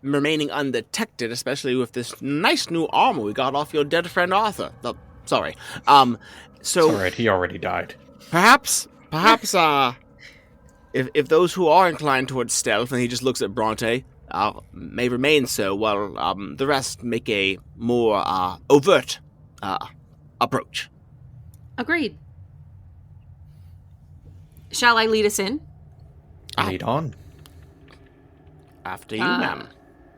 remaining undetected, especially with this nice new armor we got off your dead friend Arthur. Oh, sorry. So... It's alright, he already died. Perhaps, if those who are inclined towards stealth, and he just looks at Bronte, may remain so, while, the rest make a more, overt, approach. Agreed. Shall I lead us in? Lead on. After you, ma'am.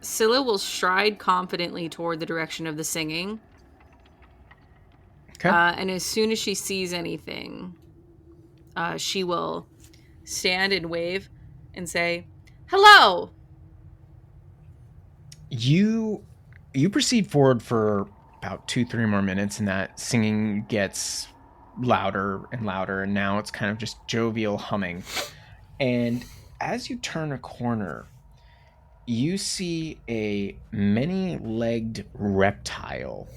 Scylla will stride confidently toward the direction of the singing. Okay. And as soon as she sees anything, she will stand and wave and say, "Hello!" You proceed forward for about 2-3 more minutes, and that singing gets louder and louder, and now it's kind of just jovial humming. And as you turn a corner, you see a many-legged reptile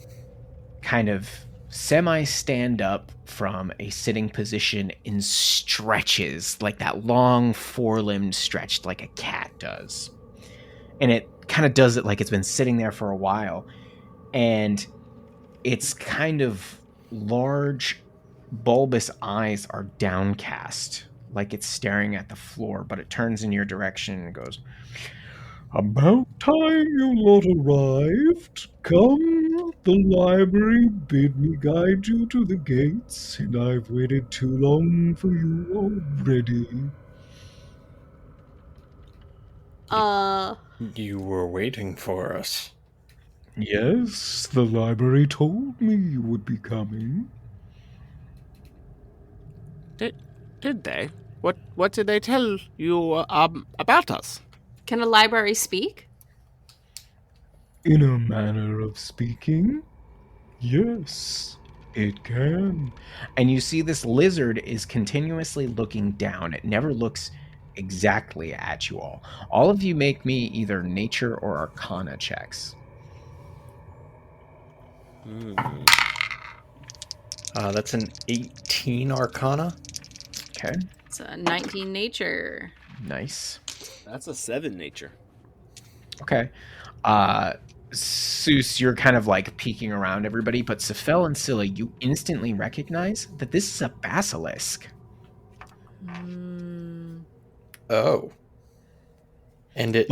kind of semi-stand up from a sitting position and stretches like that long four-limbed stretch like a cat does. And it kind of does it like it's been sitting there for a while. And its kind of large, bulbous eyes are downcast, like it's staring at the floor, but it turns in your direction and goes, "About time you lot arrived. Come, the library bid me guide you to the gates, and I've waited too long for you already." You were waiting for us. Yes, the library told me you would be coming. Did they? What did they tell you, about us? Can a library speak? In a manner of speaking, yes, it can. And you see this lizard is continuously looking down. It never looks exactly at you all. All of you make me either nature or arcana checks. That's an 18 arcana. Okay. It's a 19 nature. Nice. That's a 7 nature. Okay. Seuss, you're kind of like peeking around everybody, but Sephel and Scylla, you instantly recognize that this is a basilisk. Oh. And it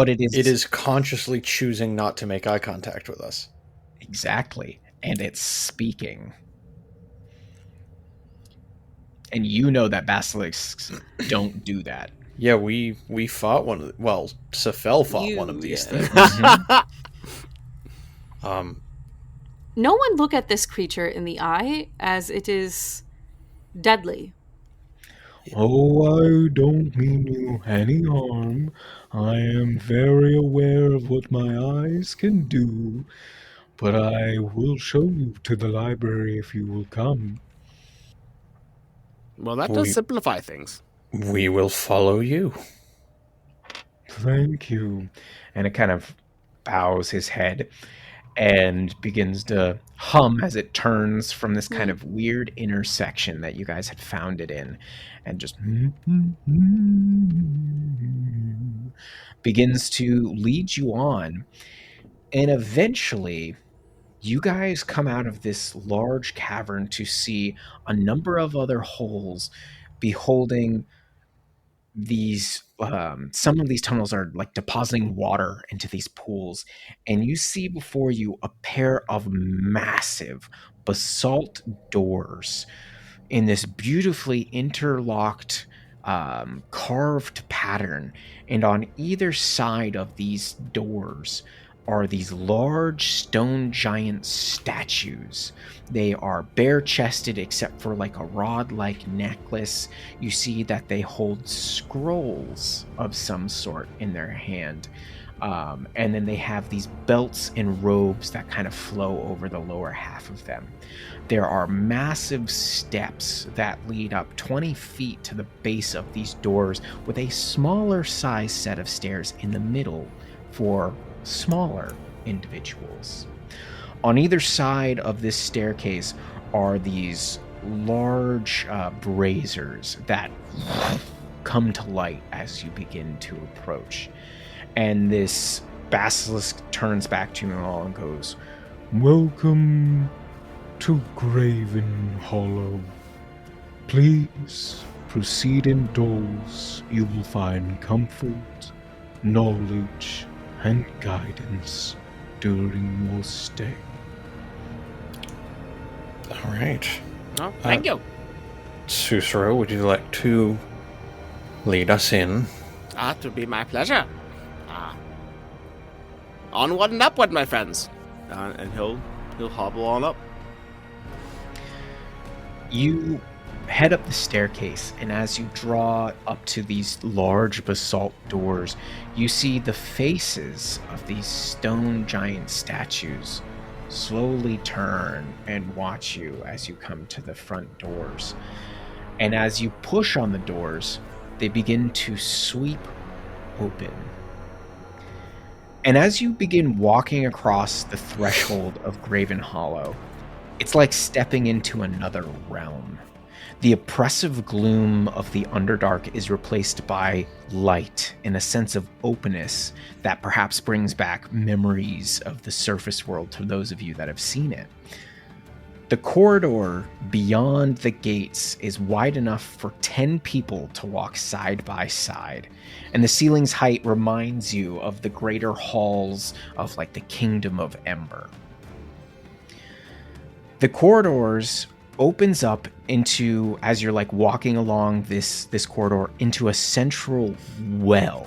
is consciously choosing not to make eye contact with us. Exactly. And it's speaking. And you know that basilisks don't do that. Yeah, we fought one of the, well, Sephel fought one of these things. No one look at this creature in the eye, as it is deadly. Oh, I don't mean you any harm. I am very aware of what my eyes can do, but I will show you to the library if you will come. Well, that does simplify things. We will follow you. Thank you. And it kind of bows his head and begins to hum as it turns from this kind of weird intersection that you guys had found it in, and just begins to lead you on. And eventually you guys come out of this large cavern to see a number of other holes beholding these some of these tunnels are like depositing water into these pools, and you see before you a pair of massive basalt doors in this beautifully interlocked carved pattern, and on either side of these doors are these large stone giant statues. They are bare-chested except for like a rod-like necklace. You see that they hold scrolls of some sort in their hand. And then they have these belts and robes that kind of flow over the lower half of them. There are massive steps that lead up 20 feet to the base of these doors, with a smaller size set of stairs in the middle for smaller individuals. On either side of this staircase are these large braziers that come to light as you begin to approach. And this basilisk turns back to you all and goes, "Welcome to Grimhollow. Please proceed indoors. You will find comfort, knowledge, and guidance during your stay." All right. Oh, thank you. Sussaro, would you like to lead us in? It would be my pleasure. Onward and upward, my friends. And he'll hobble on up. You head up the staircase, and as you draw up to these large basalt doors, you see the faces of these stone giant statues slowly turn and watch you as you come to the front doors. And as you push on the doors, they begin to sweep open. And as you begin walking across the threshold of Grimhollow, it's like stepping into another realm. The oppressive gloom of the Underdark is replaced by light and a sense of openness that perhaps brings back memories of the surface world to those of you that have seen it. The corridor beyond the gates is wide enough for 10 people to walk side by side, and the ceiling's height reminds you of the greater halls of like the Kingdom of Ember. The corridors opens up into, as you're like walking along this corridor, into a central well.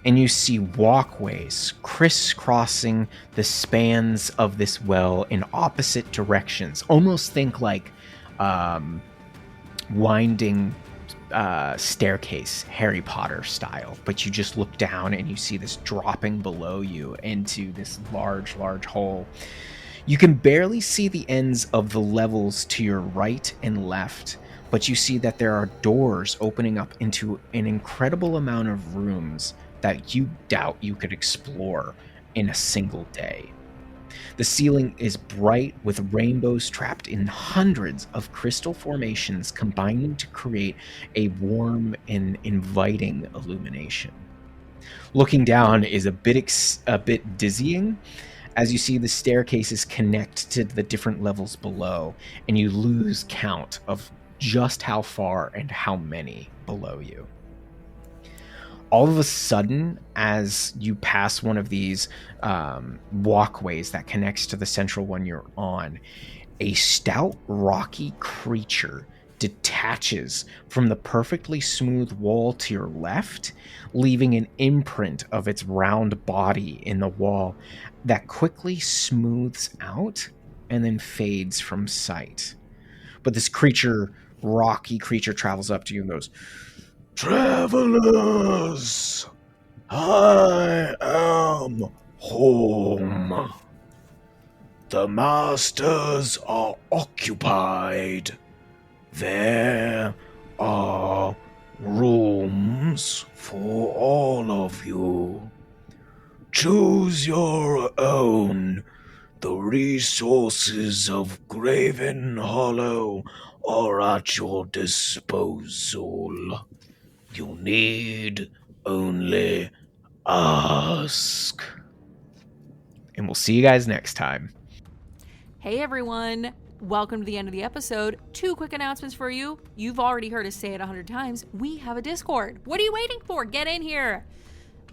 And you see walkways crisscrossing the spans of this well in opposite directions. Almost think like winding staircase, Harry Potter style. But you just look down and you see this dropping below you into this large hole. You can barely see the ends of the levels to your right and left, but you see that there are doors opening up into an incredible amount of rooms that you doubt you could explore in a single day. The ceiling is bright with rainbows trapped in hundreds of crystal formations combining to create a warm and inviting illumination. Looking down is a bit dizzying, as you see the staircases connect to the different levels below, and you lose count of just how far and how many below you. All of a sudden, as you pass one of these walkways that connects to the central one you're on, a stout, rocky creature detaches from the perfectly smooth wall to your left, leaving an imprint of its round body in the wall that quickly smooths out and then fades from sight. But this rocky creature travels up to you and goes, "Travelers, I am home. The masters are occupied. There are rooms for all of you. Choose your own. The resources of Grimhollow are at your disposal. You need only ask." And we'll see you guys next time. Hey everyone, welcome to the end of the episode. 2 quick announcements for you. You've already heard us say it 100 times. We have a Discord. What are you waiting for? Get in here.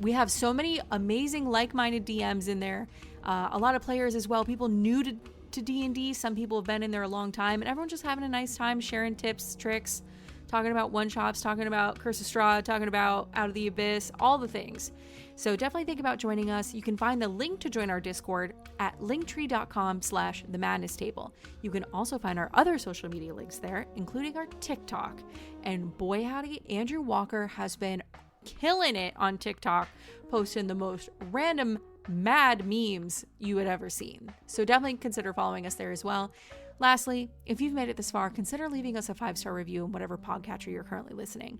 We have so many amazing like-minded DMs in there. A lot of players as well, people new to D&D. Some people have been in there a long time, and everyone's just having a nice time sharing tips, tricks, talking about one-shots, talking about Curse of Strahd, talking about Out of the Abyss, all the things. So definitely think about joining us. You can find the link to join our Discord at linktree.com/themadnesstable. You can also find our other social media links there, including our TikTok. And boy howdy, Andrew Walker has been killing it on TikTok, posting the most random mad memes you had ever seen. So definitely consider following us there as well. Lastly, if you've made it this far, consider leaving us a 5-star review in whatever podcatcher you're currently listening.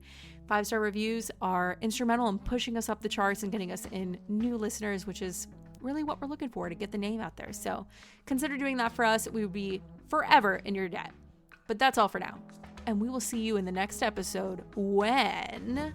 5-star reviews are instrumental in pushing us up the charts and getting us in new listeners, which is really what we're looking for to get the name out there. So consider doing that for us. We would be forever in your debt. But that's all for now. And we will see you in the next episode when...